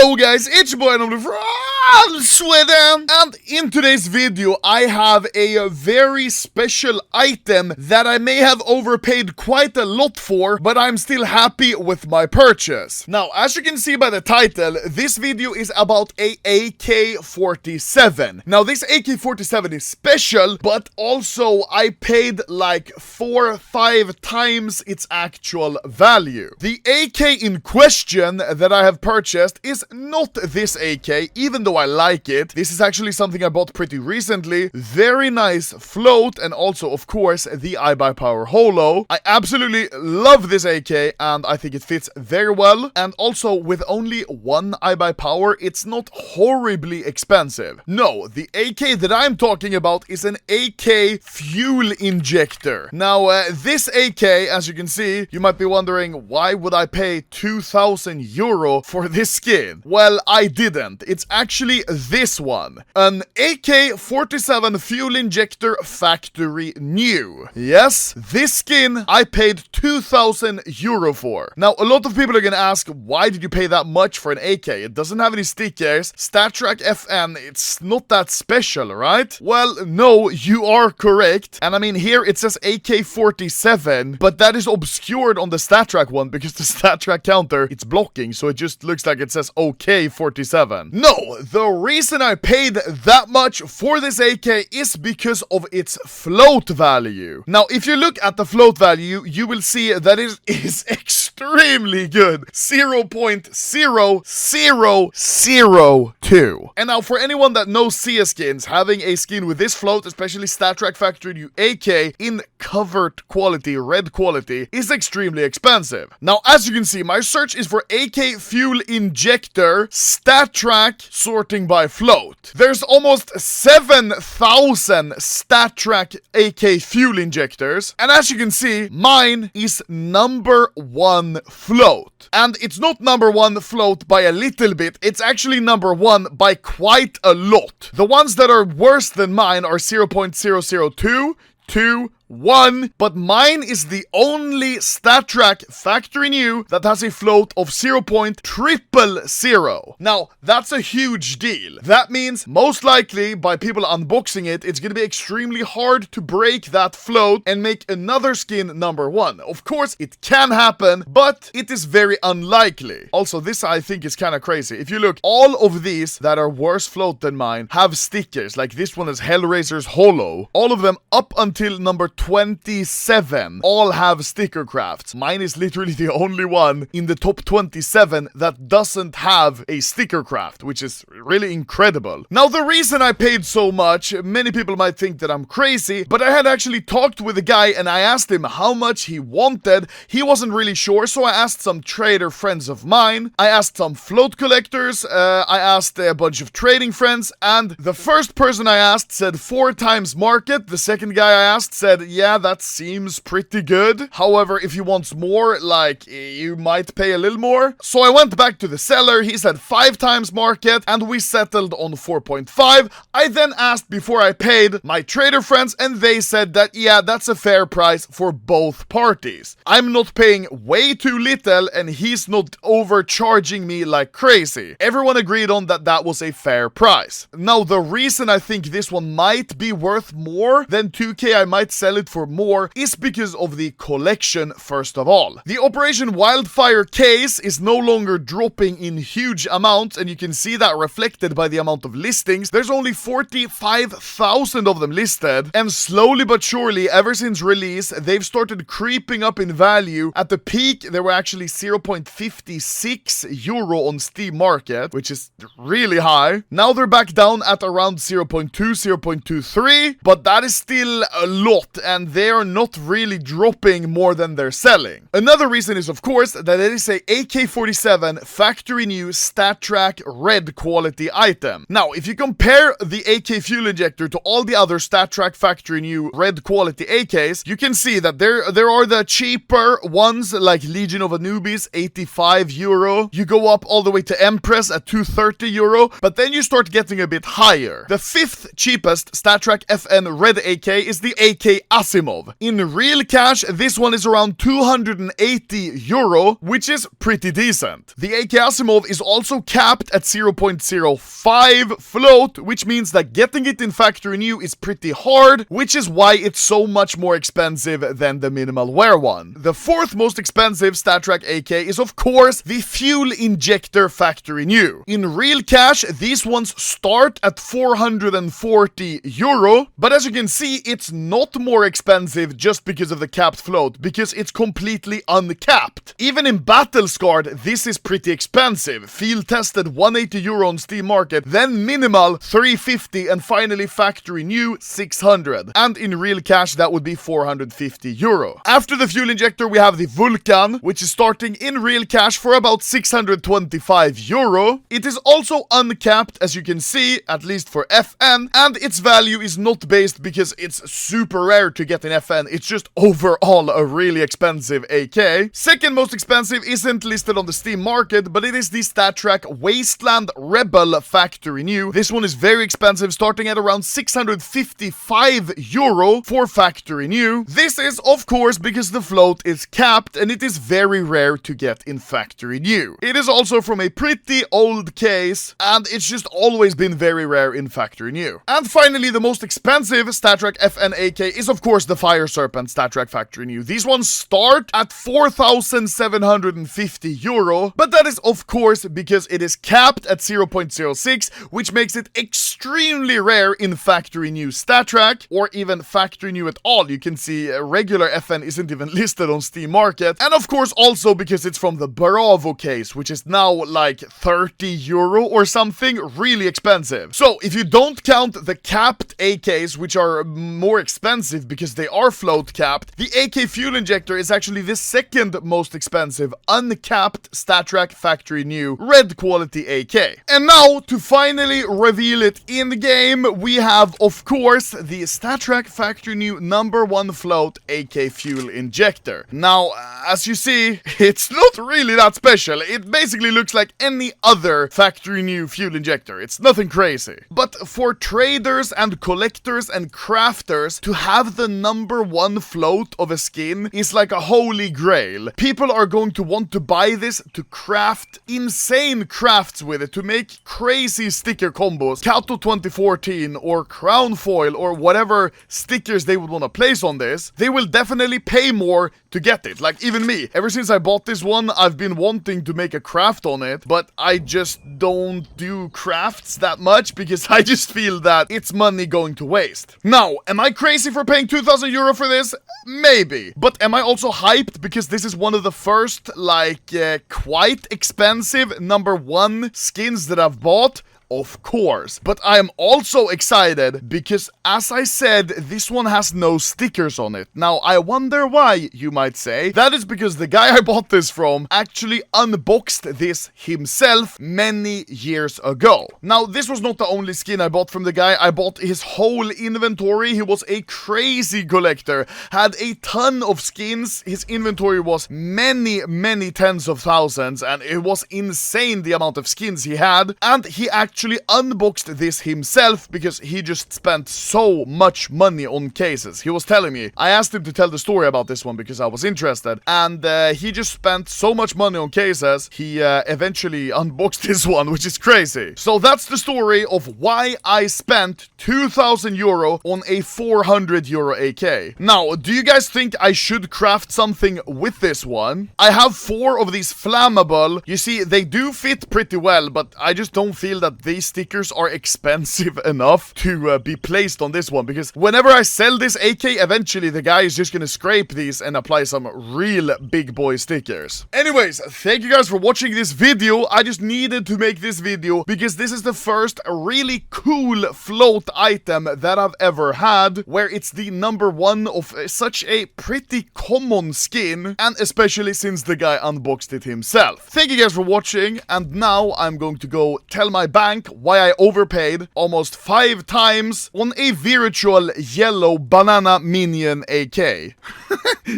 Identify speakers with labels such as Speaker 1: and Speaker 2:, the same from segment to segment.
Speaker 1: Hello guys, it's your boy Anomaly from Sweden, and in today's video I have a very special item that I may have overpaid quite a lot for, but I'm still happy with my purchase. Now, as you can see by the title, this video is about a AK-47. Now, this AK-47 is special, but also I paid like 4 or 5 times its actual value. The AK in question that I have purchased is not this AK, even though I like it. This is actually something I bought pretty recently. Very nice float, and also, of course, the iBuyPower Holo. I absolutely love this AK, and I think it fits very well. And also, with only one iBuyPower, it's not horribly expensive. No, the AK that I'm talking about is an AK fuel injector. Now, this AK, as you can see, you might be wondering, why would I pay 2,000 euro for this skin? Well, I didn't. It's actually this one. An AK-47 fuel injector factory new. Yes, this skin I paid 2,000 euro for. Now, a lot of people are gonna ask, why did you pay that much for an AK? It doesn't have any stickers. Stattrak FN, it's not that special, right? Well, no, you are correct. And I mean, here it says AK-47, but that is obscured on the Stattrak one because the Stattrak counter, it's blocking, so it just looks like it says OK-47. No, the reason I paid that much for this AK is because of its float value. Now, if you look at the float value, you will see that it is extremely good. 0.0002. And now, for anyone that knows CS skins, having a skin with this float, especially Stattrak Factory New AK in covered quality, red quality, is extremely expensive. Now, as you can see, my search is for AK Fuel Injector Stattrak sorting by float. There's almost 7,000 Stattrak AK Fuel Injectors, and as you can see, mine is number 1 float. And it's not number 1 float by a little bit, it's actually number 1 by quite a lot. The ones that are worse than mine are 0.002, 2, 1, but mine is the only Stattrak factory new that has a float of 0.000. Now, that's a huge deal. That means, most likely, by people unboxing it, it's gonna be extremely hard to break that float and make another skin number 1. Of course, it can happen, but it is very unlikely. Also, this I think is kind of crazy. If you look, all of these that are worse float than mine have stickers, like this one is Hellraiser's Holo. All of them up until number 27 all have sticker crafts. Mine is literally the only one in the top 27 that doesn't have a sticker craft, which is really incredible. Now, the reason I paid so much, many people might think that I'm crazy, but I had actually talked with a guy and I asked him how much he wanted. He wasn't really sure, so I asked some trader friends of mine. I asked some float collectors. I asked a bunch of trading friends, and the first person I asked said 4 times market. The second guy I asked said, yeah, that seems pretty good. However, if he wants more, like, you might pay a little more. So I went back to the seller. He said 5 times market, and we settled on 4.5. I then asked before I paid my trader friends, and they said that, yeah, that's a fair price for both parties. I'm not paying way too little, and he's not overcharging me like crazy. Everyone agreed on that that was a fair price. Now, the reason I think this one might be worth more than 2K, I might sell it for more, is because of the collection. First of all, the Operation Wildfire Case is no longer dropping in huge amounts, and you can see that reflected by the amount of listings. There's only 45,000 of them listed, and slowly but surely, ever since release, they've started creeping up in value. At the peak, they were actually 0.56 euro on Steam Market, which is really high. Now they're back down at around 0.2, 0.23, but that is still a lot, and they are not really dropping more than they're selling. Another reason is, of course, that it is a AK-47 factory new Stattrak red quality item. Now, if you compare the AK fuel injector to all the other Stattrak factory new red quality AKs, you can see that there are the cheaper ones like Legion of Anubis, 85 euro. You go up all the way to Empress at 230 euro, but then you start getting a bit higher. The 5th cheapest Stattrak FN red AK is the AK Asimov. In real cash, this one is around 280 euro, which is pretty decent. The AK Asimov is also capped at 0.05 float, which means that getting it in factory new is pretty hard, which is why it's so much more expensive than the minimal wear one. The fourth most expensive Stattrak AK is of course the Fuel Injector factory new. In real cash, these ones start at 440 euro, but as you can see, it's not more expensive just because of the capped float, because it's completely uncapped. Even in battle scarred, this is pretty expensive. Field tested 180 euro on Steam Market, then minimal 350, and finally factory new 600. And in real cash, that would be 450 euro. After the Fuel Injector, we have the Vulcan, which is starting in real cash for about 625 euro. It is also uncapped, as you can see, at least for FN, and its value is not based because it's super rare to get in FN, it's just overall a really expensive AK. Second most expensive isn't listed on the Steam Market, but it is the Stattrak Wasteland Rebel factory new. This one is very expensive, starting at around 655 euro for factory new. This is, of course, because the float is capped and it is very rare to get in factory new. It is also from a pretty old case, and it's just always been very rare in factory new. And finally, the most expensive Stattrak FN AK is of course the Fire Serpent Stattrak factory new. These ones start at 4,750 euro, but that is of course because it is capped at 0.06, which makes it extremely rare in factory new Stattrak, or even factory new at all. You can see regular FN isn't even listed on Steam Market, and of course also because it's from the Bravo case, which is now like 30 euro or something, really expensive. So if you don't count the capped AKs, which are more expensive because they are float capped, the AK Fuel Injector is actually the second most expensive uncapped Stattrak factory new red quality AK. And now to finally reveal it in the game, we have of course the Stattrak factory new #1 float AK Fuel Injector. Now, as you see, it's not really that special. It basically looks like any other factory new Fuel Injector. It's nothing crazy. But for traders and collectors and crafters, to have the #1 float of a skin is like a holy grail. People are going to want to buy this to craft insane crafts with it, to make crazy sticker combos, Kato 2014 or Crown Foil or whatever stickers they would want to place on this. They will definitely pay more to get it. Like even me, ever since I bought this one, I've been wanting to make a craft on it, but I just don't do crafts that much because I just feel that it's money going to waste. Now, am I crazy for paying 2,000 euro for this? Maybe. But am I also hyped because this is one of the first, like, quite expensive #1 skins that I've bought? Of course. But I am also excited because, as I said, this one has no stickers on it. Now, I wonder why, you might say. That is because the guy I bought this from actually unboxed this himself many years ago. Now, this was not the only skin I bought from the guy. I bought his whole inventory. He was a crazy collector, had a ton of skins. His inventory was many tens of thousands, and it was insane the amount of skins he had. And he actually unboxed this himself because he just spent so much money on cases. He was telling me. I asked him to tell the story about this one because I was interested, and he just spent so much money on cases, he eventually unboxed this one, which is crazy. So that's the story of why I spent 2,000 euro on a 400 euro AK. Now, do you guys think I should craft something with this one? I have 4 of these flammable. You see, they do fit pretty well, but I just don't feel that these stickers are expensive enough to be placed on this one, because whenever I sell this AK, eventually the guy is just gonna scrape these and apply some real big boy stickers. Anyways, thank you guys for watching this video. I just needed to make this video because this is the first really cool float item that I've ever had, where it's the #1 of such a pretty common skin, and especially since the guy unboxed it himself. Thank you guys for watching, and now I'm going to go tell my bank why I overpaid almost 5 times on a virtual yellow banana minion AK.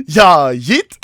Speaker 1: Ja, yeet!